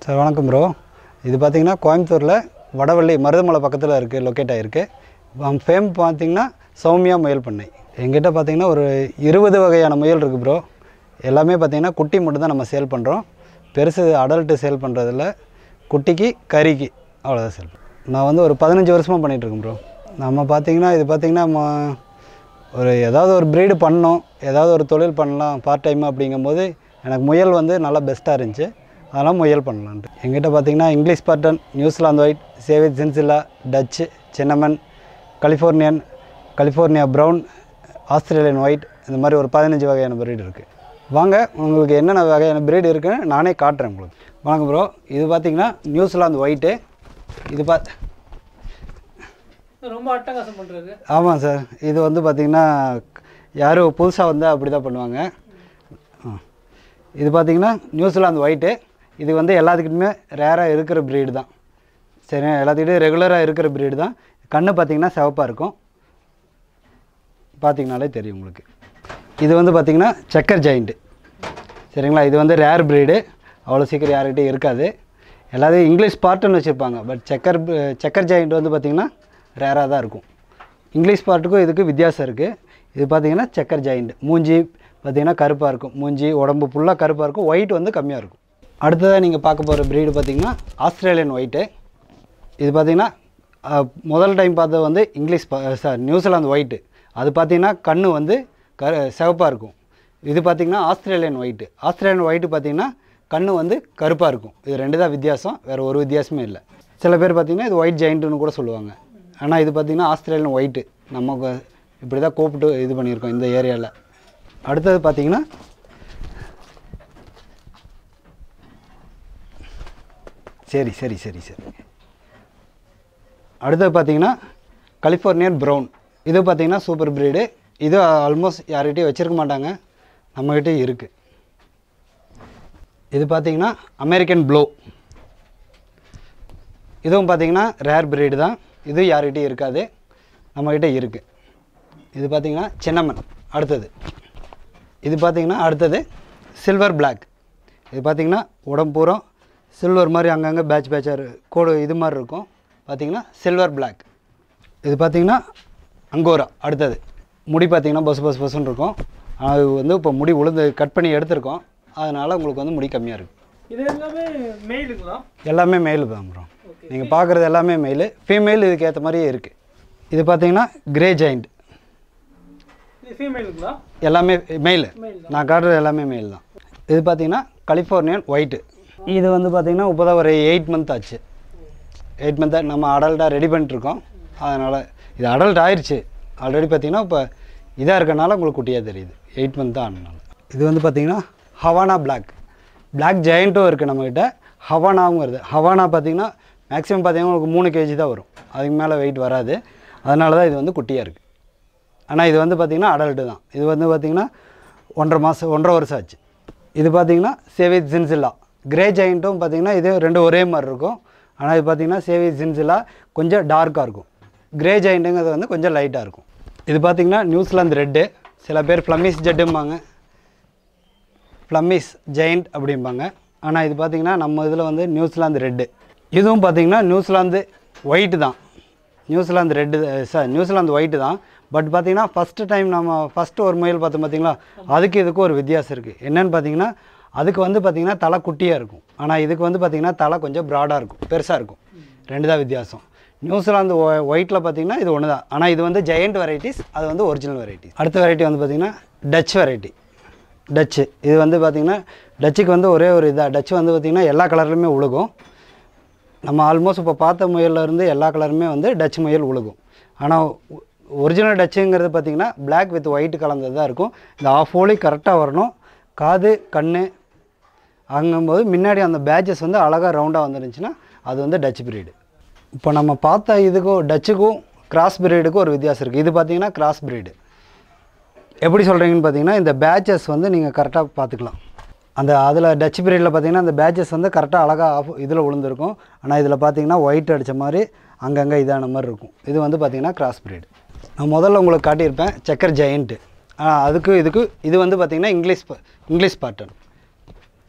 Sir வணக்கம் bro. இது பார்த்தீங்கன்னா கோயம்புத்தூரில் வடவள்ளி மருதமலை பக்கத்தில் இருக்குது, லொக்கேட் ஆகிருக்கு. ஃபேம் பார்த்தீங்கன்னா சௌமியா முயல் பண்ணை. எங்கிட்ட பார்த்தீங்கன்னா ஒரு 20 வகையான முயல் இருக்குது ப்ரோ. எல்லாமே பார்த்தீங்கன்னா குட்டி மட்டும் தான் நம்ம சேல் பண்ணுறோம். பெருசு அடல்ட்டு சேல் பண்ணுறதில்ல. குட்டிக்கு கறிக்கு அவ்வளோதான் சேல். நான் வந்து ஒரு 15 வருஷமாக பண்ணிகிட்ருக்கேன் ப்ரோ. நம்ம பார்த்தீங்கன்னா இது பார்த்தீங்கன்னா ஒரு ஏதாவது ஒரு ப்ரீடு பண்ணோம், ஏதாவது ஒரு தொழில் பண்ணலாம் பார்ட் டைம் அப்படிங்கும்போது எனக்கு முயல் வந்து நல்லா பெஸ்ட்டாக இருந்துச்சு. அதெல்லாம் முயல் பண்ணலான்ட்டு எங்கிட்ட பார்த்தீங்கன்னா இங்கிலீஷ் பாட்டன், New Zealand white, savage chinchilla, Dutch, cinnamon, California brown, Australian white, இந்த மாதிரி ஒரு 15 வகையான ப்ரீடு இருக்குது. வாங்க, உங்களுக்கு என்னென்ன வகையான ப்ரீடு இருக்குன்னு நானே காட்டுறேன் உங்களுக்கு. வாங்க ப்ரோ. இது பார்த்தீங்கன்னா நியூசிலாந்து ஒயிட்டு. இது ரொம்ப அட்டகாசம் பண்ணுறது. ஆமாம் சார். இது வந்து பார்த்திங்கன்னா யாரும் புதுசாக வந்து அப்படி தான் பண்ணுவாங்க. இது பார்த்திங்கன்னா நியூசிலாந்து ஒயிட்டு. இது வந்து எல்லாத்துக்கிட்டுமே ரேராக இருக்கிற ப்ரீடு தான். சரி, எல்லாத்துக்கிட்டையும் ரெகுலராக இருக்கிற ப்ரீடு தான். கண்ணு பார்த்திங்கன்னா சிவப்பாக இருக்கும், பார்த்திங்கனாலே தெரியும் உங்களுக்கு. இது வந்து பார்த்திங்கன்னா செக்கர் ஜெயிண்ட்டு. சரிங்களா, இது வந்து ரேர் ப்ரீடு, அவ்வளோ சீக்கிரம் யார்கிட்டையும் இருக்காது. எல்லாத்தையும் இங்கிலீஷ் பார்ட்டுன்னு வச்சுருப்பாங்க. பட் செக்கர் ஜெயிண்ட் வந்து பார்த்திங்கன்னா ரேராக தான் இருக்கும். இங்கிலீஷ் பார்ட்டுக்கும் இதுக்கு வித்தியாசம் இருக்குது. இது பார்த்திங்கன்னா செக்கர் ஜெயிண்ட். மூஞ்சி பார்த்திங்கன்னா கருப்பாக இருக்கும், மூஞ்சி உடம்பு ஃபுல்லாக கருப்பாக இருக்கும், ஒயிட் வந்து கம்மியாக இருக்கும். அடுத்ததாக நீங்கள் பார்க்க போகிற ப்ரீடு பார்த்திங்கன்னா ஆஸ்திரேலியன் ஒயிட்டு. இது பார்த்திங்கன்னா முதல் டைம் பார்த்தது வந்து நியூசிலாந்து ஒயிட்டு. அது பார்த்திங்கன்னா கண்ணு வந்து சிவப்பாக இருக்கும். இது பார்த்திங்கன்னா ஆஸ்திரேலியன் ஒயிட்டு. ஆஸ்திரேலியன் ஒயிட்டு பார்த்திங்கன்னா கண்ணு வந்து கருப்பாக இருக்கும். இது ரெண்டு தான் வித்தியாசம், வேறு ஒரு வித்தியாசமே இல்லை. சில பேர் பார்த்திங்கன்னா இது ஒயிட் ஜெயிண்ட்டுன்னு கூட சொல்லுவாங்க. ஆனால் இது பார்த்திங்கன்னா ஆஸ்திரேலியன் ஒயிட்டு. நமக்கு இப்படி தான் கூப்பிட்டு இது பண்ணியிருக்கோம் இந்த ஏரியாவில். அடுத்தது பார்த்திங்கன்னா சரி அடுத்தது பார்த்திங்கன்னா கலிஃபோர்னியன் ப்ரௌன். இது பார்த்திங்கன்னா சூப்பர் ப்ரீடு. இது ஆல்மோஸ்ட் யார்கிட்டையும் வச்சுருக்க மாட்டாங்க, நம்மகிட்டே இருக்குது. இது பார்த்திங்கன்னா அமெரிக்கன் ப்ளோ. இதுவும் பார்த்திங்கன்னா ரேர் ப்ரீடு தான். இது யார்கிட்டையும் இருக்காது, நம்மகிட்ட இருக்குது. இது பார்த்திங்கன்னா சின்னமன். இது பார்த்திங்கன்னா அடுத்தது சில்வர் பிளாக். இது பார்த்திங்கன்னா உடம்பு பூரா சில்வர் மாதிரி அங்கங்கே பேட்சாக கோடு இது மாதிரி இருக்கும், பார்த்திங்கன்னா சில்வர் பிளாக். இது பார்த்திங்கன்னா அங்கோரா. அடுத்தது முடி பார்த்திங்கன்னா பசுன்னு இருக்கும். அது வந்து இப்போ முடி உளுந்து கட் பண்ணி எடுத்திருக்கோம், அதனால் உங்களுக்கு வந்து முடி கம்மியாக இருக்குது. இது எல்லாமே மெயிலுங்களா? எல்லாமே மெயில் தான் ப்ரோ. நீங்கள் பார்க்குறது எல்லாமே மெயிலு. ஃபீமேல் இதுக்கு ஏற்ற மாதிரியே இருக்குது. இது பார்த்திங்கன்னா கிரே ஜெயிண்ட். ஃபீமேலுங்களா? எல்லாமே மெயில். நான் காட்டுறது எல்லாமே மெயில் தான். இது பார்த்திங்கன்னா கலிஃபோர்னியன் ஒயிட்டு. இது வந்து பார்த்திங்கன்னா இப்போ தான் ஒரு 8 மந்த் ஆச்சு. 8 மந்த்தாக நம்ம அடல்ட்டாக ரெடி பண்ணிட்டுருக்கோம். அதனால் இது அடல்ட் ஆயிடுச்சு ஆல்ரெடி. பார்த்திங்கன்னா இப்போ இதாக இருக்கனால உங்களுக்கு குட்டியாக தெரியுது. 8 மந்த் தான் ஆனனால. இது வந்து பார்த்திங்கன்னா ஹவானா பிளாக் ஜெயண்ட்டும் இருக்குது நம்மக்கிட்ட, ஹவானாவும் வருது. ஹவானா பார்த்திங்கன்னா மேக்ஸிமம் பார்த்திங்கன்னா உங்களுக்கு 3 kg தான் வரும், அதுக்கு மேலே வெயிட் வராது. அதனால தான் இது வந்து குட்டியாக இருக்குது. ஆனால் இது வந்து பார்த்திங்கன்னா அடல்ட்டு தான். இது வந்து பார்த்திங்கன்னா 1.5 வருஷம் ஆச்சு. இது பார்த்திங்கன்னா சேவேஜ் சின்சில்லா. கிரே ஜெயிண்ட்டும் பார்த்திங்கன்னா இது ரெண்டும் ஒரே மாதிரி இருக்கும். ஆனால் இது பார்த்திங்கன்னா சேவேஜ் சின்சில்லா கொஞ்சம் டார்க்காக இருக்கும். கிரே ஜெயிண்ட்டுங்கிறது வந்து கொஞ்சம் லைட்டாக இருக்கும். இது பார்த்திங்கன்னா நியூசிலாந்து ரெட்டு. சில பேர் ஃப்ளம்மிஸ் ஜெட்டும்பாங்க, ஃப்ளம்மிஸ் ஜெயிண்ட் அப்படிம்பாங்க. ஆனால் இது பார்த்திங்கன்னா நம்ம இதில் வந்து நியூசிலாந்து ரெட்டு. இதுவும் பார்த்திங்கன்னா நியூசிலாந்து ஒயிட்டு தான். நியூசிலாந்து ஒயிட்டு தான். பட் பார்த்திங்கன்னா ஃபஸ்ட்டு ஒரு முயல் பார்த்தோம் பார்த்திங்களா, அதுக்கு இதுக்கும் ஒரு வித்தியாசம் இருக்குது. என்னென்னு பார்த்திங்கன்னா அதுக்கு வந்து பார்த்திங்கன்னா தலை குட்டியாக இருக்கும், ஆனால் இதுக்கு வந்து பார்த்திங்கன்னா தலை கொஞ்சம் ப்ராடாக இருக்கும், பெருசாக இருக்கும். ரெண்டு தான் வித்தியாசம். நியூசிலாந்து ஒயிட்டில் பார்த்திங்கன்னா இது ஒன்று தான். ஆனால் இது வந்து ஜெயண்ட் வெரைட்டிஸ், அது வந்து ஒரிஜினல் வெரைட்டிஸ். அடுத்த வெரைட்டி வந்து பார்த்திங்கன்னா டச் வெரைட்டி. இது வந்து பார்த்திங்கன்னா டச்சுக்கு வந்து ஒரே ஒரு இதாக, டச்சு வந்து பார்த்திங்கன்னா எல்லா கலர்லையுமே உழுகும். நம்ம ஆல்மோஸ்ட் இப்போ பார்த்த முயலிருந்து எல்லா கலருமே வந்து டச் முயல் உழுகும். ஆனால் ஒரிஜினல் டச்சுங்கிறது பார்த்திங்கன்னா பிளாக் வித் ஒயிட் கலந்தது தான் இருக்கும். இந்த ஆஃப் ஹோலி கரெக்டாக வரணும். காது கண் அங்கும்போது முன்னாடி அந்த பேட்சஸ் வந்து அழகாக ரவுண்டாக வந்துருந்துச்சுன்னா அது வந்து டச் ப்ரீடு. இப்போ நம்ம பார்த்த இதுக்கும் டச்சுக்கும் கிராஸ் ப்ரீடுக்கும் ஒரு வித்தியாசம் இருக்குது. இது பார்த்திங்கன்னா கிராஸ் ப்ரீடு. எப்படி சொல்கிறீங்கன்னு பார்த்திங்கன்னா இந்த பேட்சஸ் வந்து நீங்கள் கரெக்டாக பார்த்துக்கலாம். அதில் டச் ப்ரீடில் பார்த்திங்கன்னா அந்த பேட்சஸ் வந்து கரெக்டாக அழகாக இதில் விழுந்துருக்கும். ஆனால் இதில் பார்த்திங்கன்னா ஒயிட் அடித்த மாதிரி அங்கங்கே இதான மாதிரி இருக்கும். இது வந்து பார்த்திங்கன்னா கிராஸ் ப்ரீடு. நான் முதல்ல உங்களுக்கு காட்டியிருப்பேன் செக்கர் ஜெயிண்ட்டு. இதுக்கு இது வந்து பார்த்திங்கன்னா இங்கிலீஷ் பாட்டன்.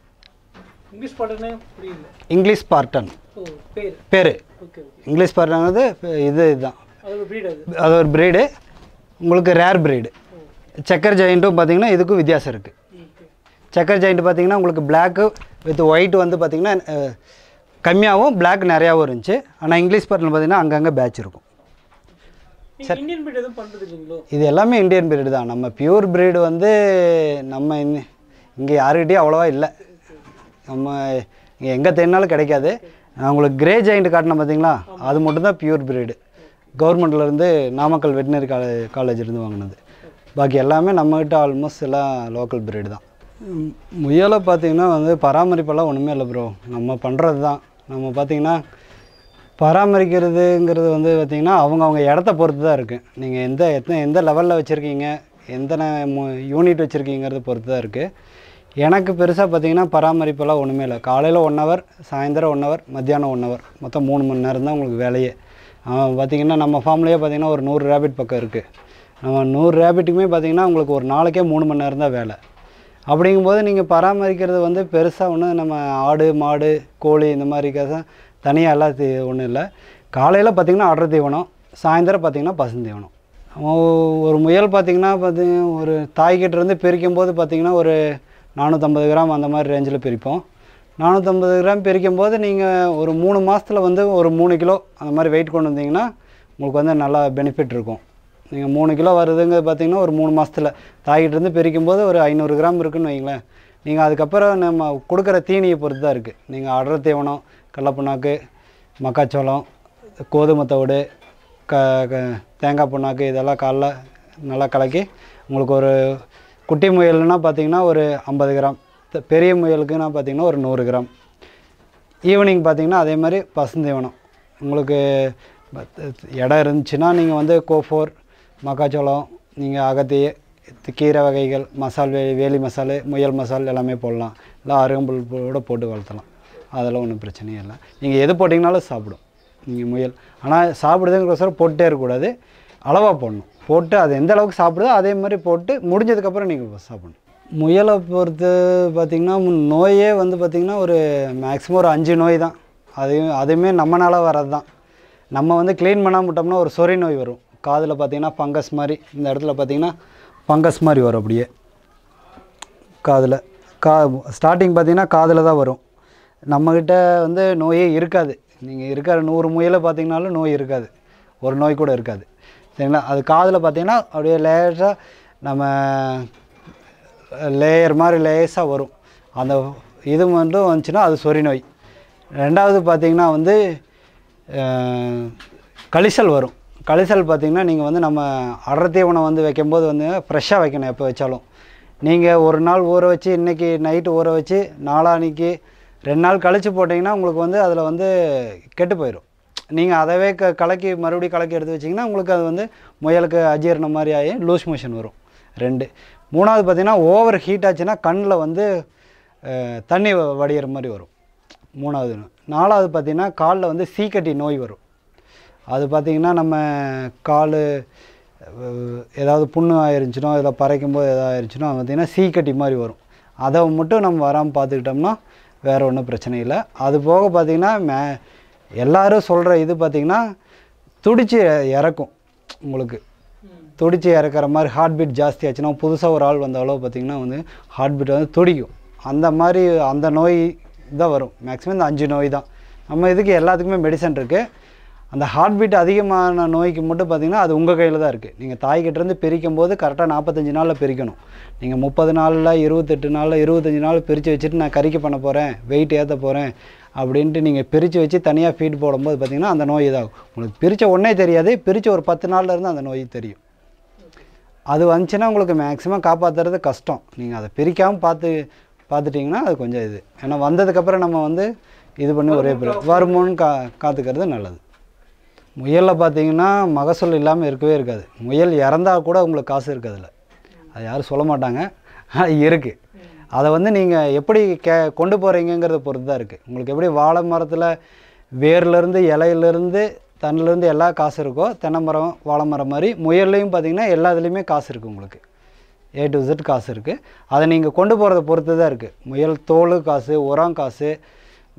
இங்கிலீஷ் பாட்டுனே புரியல. இங்கிலீஷ் பார்ட்டன் ஓ பேர். பேர். Okay okay. இங்கிலீஷ் பார்ட்டன்றது இதுதான். அது ஒரு breed அது. அது ஒரு ப்ரீடு. உங்களுக்கு ரேர் ப்ரீடு. செக்கர் ஜெயிண்ட்டும் பார்த்தீங்கன்னா இதுக்கும் வித்தியாசம் இருக்குது. ஓகே. செக்கர் ஜெயிண்ட் பார்த்தீங்கன்னா உங்களுக்கு பிளாக்கு வித் ஒயிட் வந்து பார்த்தீங்கன்னா கம்மியாகவும் பிளாக் நிறையாவும் இருந்துச்சு. ஆனால் இங்கிலீஷ் பார்ட்டன் பார்த்தீங்கன்னா அங்கங்கே பேட்ச் இருக்கும். இந்தியன் breed எதுவும் பண்ணுறது இல்லைங்களோ? இது எல்லாமே இந்தியன் பிரீடு தான். நம்ம பியூர் பிரீடு வந்து நம்ம இங்கே யாருக்கிட்டேயும் அவ்வளோவா இல்லை. நம்ம இங்கே எங்கே தேடினாலும் கிடைக்காது. நான் உங்களுக்கு கிரே ஜெயிண்ட் காட்டினேன் பார்த்தீங்களா, அது மட்டும்தான் பியூர் பிரீடு. கவர்மெண்ட்லேருந்து நாமக்கல் வெட்டினரி காலேஜ்லேருந்து வாங்கினது. பாக்கி எல்லாமே நம்மக்கிட்ட ஆல்மோஸ்ட் எல்லாம் லோக்கல் பிரீடு தான். முயலை பார்த்தீங்கன்னா வந்து பராமரிப்பெல்லாம் ஒன்றுமே இல்லை ப்ரோ. நம்ம பண்ணுறது தான். நம்ம பார்த்திங்கன்னா பராமரிக்கிறதுங்கிறது வந்து பார்த்திங்கன்னா அவங்க இடத்த பொறுத்து தான் இருக்குது. நீங்கள் எந்த லெவலில் வச்சுருக்கீங்க, எந்த யூனிட் வச்சுருக்கீங்கிறத பொறுத்து தான் இருக்குது. எனக்கு பெருசாக பார்த்திங்கன்னா பராமரிப்பெல்லாம் ஒன்றுமே இல்லை. காலையில் 1 ஹவர், சாயந்தரம் 1 ஹவர், மத்தியானம் 1 ஹவர், மொத்தம் 3 மணி நேரம் தான் உங்களுக்கு வேலையே. பார்த்திங்கன்னா நம்ம ஃபார்ம்லேயே பார்த்திங்கன்னா ஒரு 100 ரேபிட் பக்கம் இருக்குது. நம்ம 100 ரேபிட்டுக்குமே பார்த்திங்கன்னா உங்களுக்கு ஒரு நாளைக்கே 3 மணி நேரம் தான் வேலை. அப்படிங்கும்போது நீங்கள் பராமரிக்கிறது வந்து பெருசாக ஒன்று நம்ம ஆடு மாடு கோழி இந்த மாதிரி தனியாக எல்லாம் ஒன்றும் இல்லை. காலையில் பார்த்திங்கன்னா அடர் தீவனம், சாயந்தரம் பார்த்திங்கன்னா பசுந்தீவனம். ஒரு முயல் பார்த்திங்கன்னா ஒரு தாய்கிட்டேருந்து பிரிக்கும் போது பார்த்திங்கன்னா ஒரு 450 கிராம் அந்த மாதிரி ரேஞ்சில் பிரிப்போம். 450 கிராம் பிரிக்கும் போது நீங்கள் ஒரு 3 மாதத்தில் வந்து ஒரு 3 கிலோ அந்த மாதிரி வெயிட் கொண்டு வந்தீங்கன்னா உங்களுக்கு வந்து நல்லா பெனிஃபிட் இருக்கும். நீங்கள் 3 கிலோ வருதுங்கிறது பார்த்திங்கன்னா ஒரு 3 மாதத்தில் தாய்கிட்டேருந்து பிரிக்கும் போது ஒரு 500 கிராம் இருக்குதுன்னு வைங்களேன். நீங்கள் அதுக்கப்புறம் நம்ம கொடுக்குற தீனியை பொறுத்து தான் இருக்குது. நீங்கள் அடர் தீவனம், கடலப்புண்ணாக்கு, மக்காச்சோளம், கோதுமை தவிடு, தேங்காய் புண்ணாக்கு இதெல்லாம் காலைல நல்லா கலக்கி உங்களுக்கு ஒரு குட்டி முயல்னா பார்த்திங்கன்னா ஒரு 50 கிராம், பெரிய முயலுக்குன்னா பார்த்திங்கன்னா ஒரு 100 கிராம். ஈவினிங் பார்த்திங்கன்னா அதே மாதிரி பசுந்தீவனம். உங்களுக்கு இடம் இருந்துச்சுன்னா நீங்கள் வந்து கோஃபோர், மக்காச்சோளம், நீங்கள் அகத்தி, கீரை வகைகள், மசால் வேலி மசாலு, முயல் மசால் எல்லாமே போடலாம். இல்லை அருகம்புல்லோட போட்டு வளர்த்தலாம். அதெல்லாம் ஒன்றும் பிரச்சனையே இல்லை. நீங்கள் எது போட்டிங்கனாலும் சாப்பிடும் நீங்கள் முயல். ஆனால் சாப்பிடுதுங்கிறோசரம் போட்டே இருக்கக்கூடாது, அளவாக போடணும். போட்டு அது எந்த அளவுக்கு சாப்பிடுதோ அதே மாதிரி போட்டு முடிஞ்சதுக்கப்புறம் நீங்கள் சாப்பிடணும். முயலை பொறுத்து பார்த்திங்கன்னா நோயே வந்து பார்த்திங்கன்னா ஒரு மேக்ஸிமம் ஒரு 5 நோய் தான். அதுவுமே நம்மளால் வர்றது தான். நம்ம வந்து க்ளீன் பண்ணாமல் விட்டோம்னா ஒரு சொறி நோய் வரும். காதில் பார்த்திங்கன்னா ஃபங்கஸ் மாதிரி, இந்த இடத்துல பார்த்திங்கன்னா ஃபங்கஸ் மாதிரி வரும். அப்படியே காதில் ஸ்டார்டிங் பார்த்திங்கன்னா காதில் தான் வரும். நம்மக்கிட்ட வந்து நோயே இருக்காது. நீங்கள் இருக்கிற 100 முயலை பார்த்திங்கனாலும் நோய் இருக்காது, ஒரு நோய் கூட இருக்காது. சரிங்களா? அது காதில் பார்த்திங்கன்னா அப்படியே லேசாக நம்ம லேயர் மாதிரி லேசாக வரும். அந்த இது மட்டும் வந்துச்சுன்னா அது சொறி நோய். ரெண்டாவது பார்த்திங்கன்னா வந்து கழிசல் வரும். கழிசல் பார்த்திங்கன்னா நீங்கள் வந்து நம்ம அடர் தீவனம் வந்து வைக்கும்போது வந்து ஃப்ரெஷ்ஷாக வைக்கணும். எப்போ வச்சாலும் நீங்கள் ஒரு நாள் ஊற வச்சு, இன்றைக்கி நைட்டு ஊற வச்சு நாளான்னைக்கு 2 நாள் கழித்து போட்டிங்கன்னா உங்களுக்கு வந்து அதில் வந்து கெட்டு போயிடும். நீங்கள் அதவே கலக்கி மறுபடியும் கலக்கி எடுத்து வச்சிங்கன்னா உங்களுக்கு அது வந்து முயலுக்கு அஜீரணம் மாதிரி ஆகி லூஸ் மோஷன் வரும். 2. 3வது பார்த்திங்கன்னா ஓவர் ஹீட் ஆச்சுன்னா கண்ணில் வந்து தண்ணி வடிகிற மாதிரி வரும். 3வது. 4வது பார்த்திங்கன்னா காலில் வந்து சீக்கட்டி நோய் வரும். அது பார்த்திங்கன்னா நம்ம கால் ஏதாவது புண்ணு ஆயிருந்துச்சுனோ இதை பறைக்கும்போது எதாவது ஆயிருந்துச்சுனோ பார்த்திங்கன்னா சீக்கட்டி மாதிரி வரும். அதை மட்டும் நம்ம வராமல் பார்த்துக்கிட்டோம்னா வேறு ஒன்றும் பிரச்சனை இல்லை. அது போக பார்த்திங்கன்னா எல்லோரும் சொல்கிற இது பார்த்திங்கன்னா துடிச்சு இறக்கும். உங்களுக்கு துடிச்சு இறக்குற மாதிரி ஹார்ட் பீட் ஜாஸ்தி ஆச்சுன்னா, புதுசாக ஒரு ஆள் வந்தாலோ பார்த்திங்கன்னா வந்து ஹார்ட் பீட் வந்து துடிக்கும். அந்த மாதிரி அந்த நோய் தான் வரும். மேக்ஸிமம் இந்த 5 நோய் தான். நம்ம இதுக்கு எல்லாத்துக்குமே மெடிசன் இருக்குது. அந்த ஹார்ட் பீட் அதிகமான நோய்க்கு மட்டும் பார்த்திங்கன்னா அது உங்கள் கையில் தான் இருக்குது. நீங்கள் தாய்கிட்டேருந்து பிரிக்கும் போது கரெக்டாக 45 நாளில் பிரிக்கணும். நீங்கள் 30 நாளில் 28 நாளில் 25 நாள் பிரித்து வச்சுட்டு நான் கறிக்கு பண்ண போகிறேன், வெயிட் ஏற்ற போகிறேன் அப்படின்ட்டு நீங்கள் பிரித்து வச்சு தனியாக ஃபீட் போடும்போது பார்த்திங்கன்னா அந்த நோய் இதாகும். உங்களுக்கு பிரித்த ஒன்றே தெரியாது, பிரித்த ஒரு 10 நாள்லேருந்து அந்த நோய் தெரியும். அது வந்துச்சுன்னா உங்களுக்கு மேக்ஸிமம் காப்பாற்றுறது கஷ்டம். நீங்கள் அதை பிரிக்காமல் பார்த்துட்டிங்கன்னா அது கொஞ்சம் இது. ஏன்னா வந்ததுக்கப்புறம் நம்ம வந்து இது பண்ணி ஒரே வருமானு காத்துக்கிறது நல்லது. முயலில் பார்த்திங்கன்னா மகசூல் இல்லாமல் இருக்கவே இருக்காது. முயல் இறந்தால் கூட உங்களுக்கு காசு இருக்காதுல்ல, அது யாரும் சொல்ல மாட்டாங்க, இருக்குது. அதை வந்து நீங்கள் எப்படி கொண்டு போகிறீங்கிறத பொறுத்து தான் இருக்குது. உங்களுக்கு எப்படி வாழை மரத்தில் வேர்லேருந்து இலையிலேருந்து தண்ணிலேருந்து எல்லா காசு இருக்கோ, தென்னை மரம் வாழை மரம் மாதிரி முயல்லையும் பார்த்திங்கன்னா எல்லாத்துலேயுமே காசு இருக்குது உங்களுக்கு. A to Z காசு இருக்குது. அதை நீங்கள் கொண்டு போகிறத பொறுத்து தான் இருக்குது. முயல் தோல் காசு, உரம் காசு,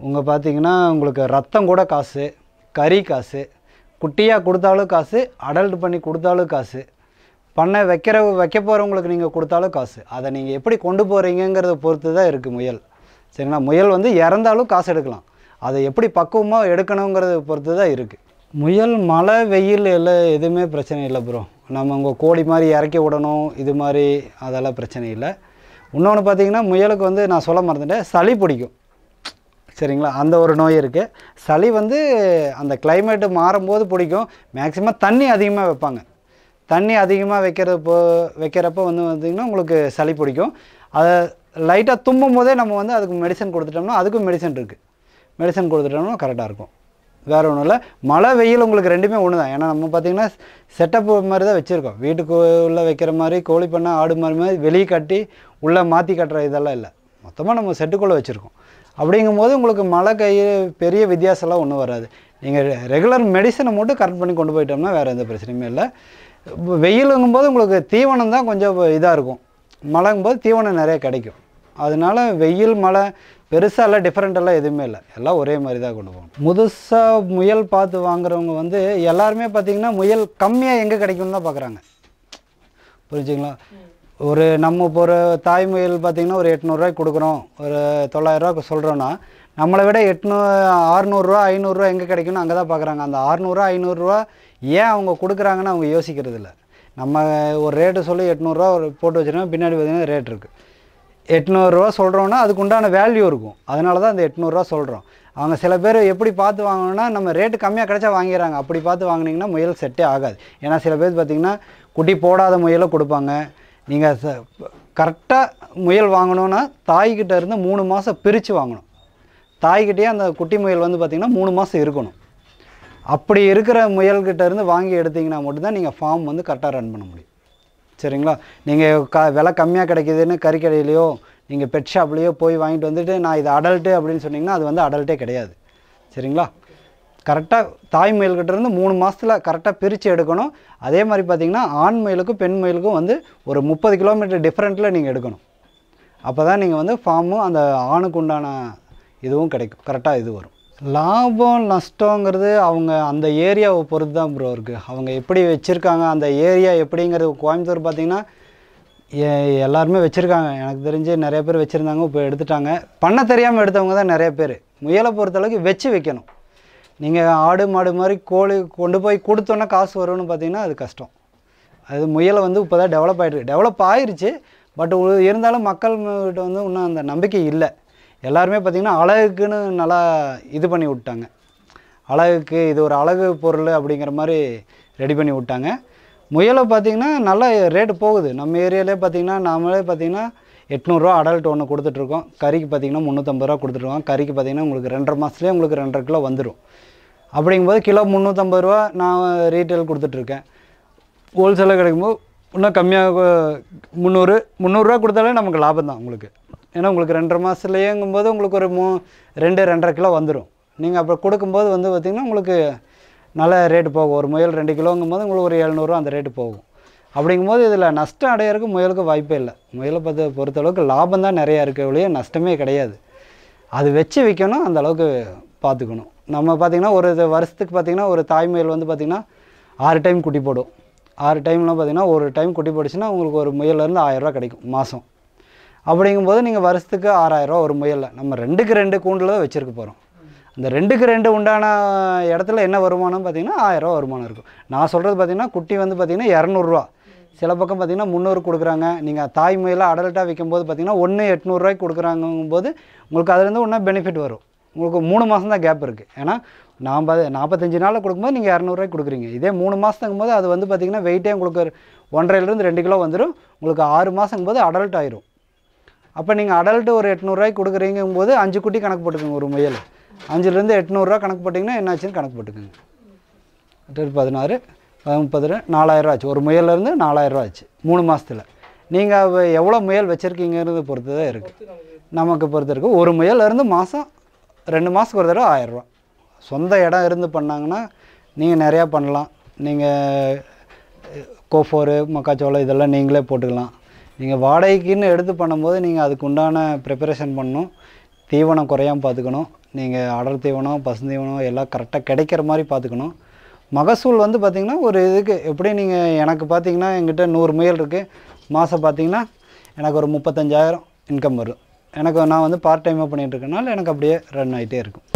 உங்கள் பார்த்தீங்கன்னா உங்களுக்கு ரத்தம் கூட காசு, கறி காசு, குட்டியாக கொடுத்தாலும் காசு, அடல்ட் பண்ணி கொடுத்தாலும் காசு, பண்ணை வைக்க போகிறவங்களுக்கு நீங்கள் கொடுத்தாலும் காசு. அதை நீங்கள் எப்படி கொண்டு போகிறீங்கிறத பொறுத்து தான் இருக்குது முயல். சரிங்களா? முயல் வந்து இறந்தாலும் காசு எடுக்கலாம். அதை எப்படி பக்குவமாக எடுக்கணுங்கிறத பொறுத்து தான் இருக்குது. முயல் மழை வெயில் எல்லாம் எதுவுமே பிரச்சனை இல்லை ப்ரோ. நம்ம உங்கள் கோழி மாதிரி இறக்கி விடணும், இது மாதிரி அதெல்லாம் பிரச்சனை இல்லை. இன்னொன்று பார்த்தீங்கன்னா முயலுக்கு வந்து நான் சொல்ல மறந்துட்டேன், சளி பிடிக்கும். சரிங்களா? அந்த ஒரு நோய் இருக்குது. சளி வந்து அந்த கிளைமேட்டு மாறும்போது பிடிக்கும். மேக்ஸிமம் தண்ணி அதிகமாக வைப்பாங்க. தண்ணி அதிகமாக வைக்கிறப்போ வந்து பார்த்திங்கன்னா உங்களுக்கு சளி பிடிக்கும். அதை லைட்டாக தும்பும் போதே நம்ம வந்து அதுக்கு மெடிசன் கொடுத்துட்டோம்னா, அதுக்கும் மெடிசன் இருக்குது. மெடிசன் கொடுத்துட்டோம்னா கரெக்டாக இருக்கும். வேறு ஒன்றும் இல்லை. மழை வெயில் உங்களுக்கு ரெண்டுமே ஒன்று தான். ஏன்னா நம்ம பார்த்திங்கன்னா செட்டப் மாதிரி தான் வச்சுருக்கோம். வீட்டுக்குள்ளே வைக்கிற மாதிரி கோழி பண்ணை ஆடு மாதிரி வெளியே கட்டி உள்ளே மாற்றி கட்டுற இதெல்லாம் இல்லை. மொத்தமாக நம்ம செட்டுக்குள்ளே வச்சுருக்கோம். அப்படிங்கும்போது உங்களுக்கு மழை பெரிய வித்தியாசம்லாம் ஒன்றும் வராது. நீங்கள் ரெகுலர் மெடிசனை மட்டும் கரெக்ட் பண்ணி கொண்டு போயிட்டோம்னா வேறு எந்த பிரச்சனையுமே இல்லை. வெயிலுங்கும்போது உங்களுக்கு தீவனம் தான் கொஞ்சம் இதாக இருக்கும். மழைங்கும்போது தீவனம் நிறைய கிடைக்கும். அதனால வெயில் மழை பெருசாக இல்லை, டிஃப்ரெண்ட்டெல்லாம் எதுவுமே இல்லை. எல்லாம் ஒரே மாதிரி தான் கொண்டு போகணும். புதுசாக முயல் பார்த்து வாங்குறவங்க வந்து எல்லாருமே பார்த்திங்கன்னா முயல் கம்மியாக எங்கே கிடைக்கும்னு தான் பார்க்குறாங்க. புரிஞ்சுங்களா? ஒரு நம்ம இப்போ ஒரு தாய் முயல் பார்த்திங்கன்னா ஒரு 800 கொடுக்குறோம், ஒரு 900 சொல்கிறோன்னா, நம்மளை விட 600 500 எங்கே கிடைக்கும்னு அங்கே தான் பார்க்குறாங்க. அந்த 600 500 ஏன் அவங்க கொடுக்குறாங்கன்னு அவங்க யோசிக்கிறது இல்லை. நம்ம ஒரு ரேட்டு சொல்லி 800 ஒரு போட்டு வச்சுருக்கோம், பின்னாடி பார்த்திங்கன்னா ரேட் இருக்குது. 800 சொல்கிறோன்னா அதுக்கு உண்டான வேல்யூ இருக்கும். அதனால தான் அந்த 800 சொல்கிறோம். அவங்க சில பேர் எப்படி பார்த்து வாங்கணுன்னா, நம்ம ரேட்டு கம்மியாக கிடைச்சா வாங்கிடுறாங்க. அப்படி பார்த்து வாங்கினீங்கன்னா முயல் செட்டே ஆகாது. ஏன்னா சில பேர் பார்த்திங்கன்னா குட்டி போடாத முயலை கொடுப்பாங்க. நீங்கள் கரெக்டாக முயல் வாங்கணுன்னா தாய்கிட்ட இருந்து 3 மாதம் பிரித்து வாங்கணும். தாய்கிட்டே அந்த குட்டி முயல் வந்து பார்த்திங்கன்னா 3 மாதம் இருக்கணும். அப்படி இருக்கிற முயல்கிட்ட இருந்து வாங்கி எடுத்திங்கன்னா மட்டும்தான் நீங்கள் ஃபார்ம் வந்து கரெக்டாக ரன் பண்ண முடியும். சரிங்களா? நீங்கள் விலை கம்மியாக கிடைக்கிதுன்னு கறிக்கடையிலையோ நீங்கள் பெட் ஷாப்லேயோ போய் வாங்கிட்டு வந்துட்டு நான் இது அடல்ட்டு அப்படின்னு சொன்னிங்கன்னா அது வந்து அடல்ட்டே கிடையாது. சரிங்களா? கரெக்டாக தாய் முயல்கிட்டேருந்து 3 மாதத்தில் கரெக்டாக பிரித்து எடுக்கணும். அதே மாதிரி பார்த்திங்கன்னா ஆண் முயலுக்கும் பெண் முயலுக்கும் வந்து ஒரு 30 கிலோமீட்டர் டிஃப்ரெண்ட்டில் நீங்கள் எடுக்கணும். அப்போ தான் நீங்கள் வந்து ஃபார்மும் அந்த ஆணுக்கு உண்டான இதுவும் கிடைக்கும். கரெக்டாக இது வரும். லாபம் நஷ்டங்கிறது அவங்க அந்த ஏரியாவை பொறுத்து தான் ப்ரோ இருக்குது. அவங்க எப்படி வச்சுருக்காங்க, அந்த ஏரியா எப்படிங்கிறது. கோயம்புத்தூர் பார்த்திங்கன்னா எல்லாருமே வச்சுருக்காங்க. எனக்கு தெரிஞ்சு நிறைய பேர் வச்சுருந்தாங்க, இப்போ எடுத்துட்டாங்க. பண்ண தெரியாமல் எடுத்தவங்க தான் நிறைய பேர். முயலை பொறுத்தளவுக்கு வச்சு வைக்கணும். நீங்கள் ஆடு மாடு மாதிரி கோழி கொண்டு போய் கொடுத்தோன்னா காசு வரும்னு பார்த்திங்கன்னா அது கஷ்டம். அது முயலை வந்து இப்போ தான் டெவலப் ஆகிருச்சு. பட் இருந்தாலும் மக்கள்கிட்ட வந்து இன்னும் அந்த நம்பிக்கை இல்லை. எல்லாருமே பார்த்திங்கன்னா அழகுக்குன்னு நல்லா இது பண்ணி விட்டாங்க. அழகுக்கு இது ஒரு அழகு பொருள் அப்படிங்கிற மாதிரி ரெடி பண்ணி விட்டாங்க. முயலை பார்த்திங்கன்னா நல்லா ரேட்டு போகுது. நம்ம ஏரியாவிலே பார்த்திங்கன்னா நாமளே பார்த்திங்கன்னா 800 அடல்ட் ஒன்று கொடுத்துட்ருக்கோம். கறிக்கு பார்த்திங்கன்னா 350 கொடுத்துட்ருக்கோம். கறிக்கு பார்த்திங்கன்னா உங்களுக்கு 2.5 மாதத்துலேயே உங்களுக்கு 2.5 கிலோ வந்துடும். அப்படிங்கும்போது கிலோ 350 நான் ரீட்டைல் கொடுத்துட்ருக்கேன். ஹோல்சேலாக கிடைக்கும்போது இன்னும் கம்மியாக 300 கொடுத்தாலே நமக்கு லாபம் தான் உங்களுக்கு. ஏன்னா உங்களுக்கு 2.5 மாதத்துலேயேங்கும்போது உங்களுக்கு ஒரு 2.5 கிலோ வந்துடும். நீங்கள் அப்போ கொடுக்கும்போது வந்து பார்த்திங்கன்னா உங்களுக்கு நல்ல ரேட்டு போகும். ஒரு முயல் 2 கிலோங்கும்போது உங்களுக்கு ஒரு 700 அந்த ரேட்டு போகும். அப்படிங்கும்போது இதில் நஷ்டம் அடையிறதுக்கு முயலுக்கு வாய்ப்பே இல்லை. முயலை பொறுத்தளவுக்கு லாபம் தான் நிறையா இருக்க ஒழிய நஷ்டமே கிடையாது. அது வச்சு விற்கணும், அந்த அளவுக்கு பார்த்துக்கணும். நம்ம பார்த்திங்கன்னா ஒரு வருஷத்துக்கு பார்த்திங்கன்னா ஒரு தாய் முயல் வந்து பார்த்திங்கன்னா 6 டைம் குட்டி போடும். 6 டைம்லாம் பார்த்திங்கன்னா ஒரு டைம் குட்டி போட்டுச்சுன்னா உங்களுக்கு ஒரு முயல்லேருந்து 1000 கிடைக்கும் மாதம். அப்படிங்கும்போது நீங்கள் வருஷத்துக்கு 6000 ஒரு முயலில் நம்ம 2க்கு 2 கூண்டில் தான் வச்சுருக்க போகிறோம். அந்த 2க்கு 2 உண்டான இடத்துல என்ன வருமானம் பார்த்திங்கன்னா 1000 வருமானம் இருக்கும். நான் சொல்கிறது பார்த்திங்கன்னா குட்டி வந்து பார்த்திங்கன்னா 200. சில பக்கம் பார்த்திங்கன்னா 300 கொடுக்குறாங்க. நீங்கள் தாய் முயலாக அடல்ட்டாக விற்கும்போது பார்த்திங்கன்னா 800 கொடுக்குறாங்கும்போது உங்களுக்கு அதுலேருந்து ஒன்றா பெனிஃபிட் வரும். உங்களுக்கு 3 மாதம் தான் கேப் இருக்குது. ஏன்னா நான் 45 நாளில் கொடுக்கும்போது நீங்கள் 200 கொடுக்குறீங்க. இதே 3 மாதத்துங்கும்போது அது வந்து பார்த்திங்கன்னா வெயிட்டே உங்களுக்கு 1.5லேருந்து 2 கிலோ வந்துடும். உங்களுக்கு 6 மாதங்கும்போது அடல்ட் ஆயிரும். அப்போ நீங்கள் அடல்ட்டு ஒரு 800 கொடுக்குறீங்கும்போது 5 குட்டி கணக்கு போட்டுக்கோங்க. ஒரு முயல் 5லேருந்து 800 கணக்கு போட்டிங்கன்னா என்னாச்சுன்னு கணக்கு போட்டுக்கோங்க. 16 30 4000 ஆச்சு. ஒரு முயல்லேருந்து 4000 ஆச்சு 3 மாதத்தில். நீங்கள் எவ்வளோ முயல் வச்சுருக்கீங்கிறத பொறுத்து தான் இருக்குது. நமக்கு பொறுத்து இருக்குது. ஒரு முயல்லேருந்து மாதம் 2 மாதத்துக்கு ஒரு தடவை 1000 சொந்த இடம் இருந்து பண்ணாங்கன்னா நீங்கள் நிறையா பண்ணலாம். நீங்கள் கோஃபோரு மக்காச்சோளம் இதெல்லாம் நீங்களே போட்டுக்கலாம். நீங்கள் வாடகைக்குன்னு எடுத்து பண்ணும்போது நீங்கள் அதுக்கு உண்டான ப்ரிப்பரேஷன் பண்ணணும், தீவனம் குறையாமல் பார்த்துக்கணும், நீங்கள் அடர் தீவனம் பசுந்தீவனம் எல்லாம் கரெக்டாக கிடைக்கிற மாதிரி பார்த்துக்கணும். மகசூல் வந்து பார்த்திங்கன்னா ஒரு இதுக்கு எப்படி நீங்கள் எனக்கு பார்த்திங்கன்னா என்கிட்ட 100 முயல் இருக்குது, மாதம் பார்த்திங்கன்னா எனக்கு ஒரு 35,000 இன்கம் வரும். எனக்கு நான் வந்து பார்ட் டைமாக பண்ணிகிட்டு இருக்கனால எனக்கு அப்படியே ரன் ஆகிட்டே இருக்கும்.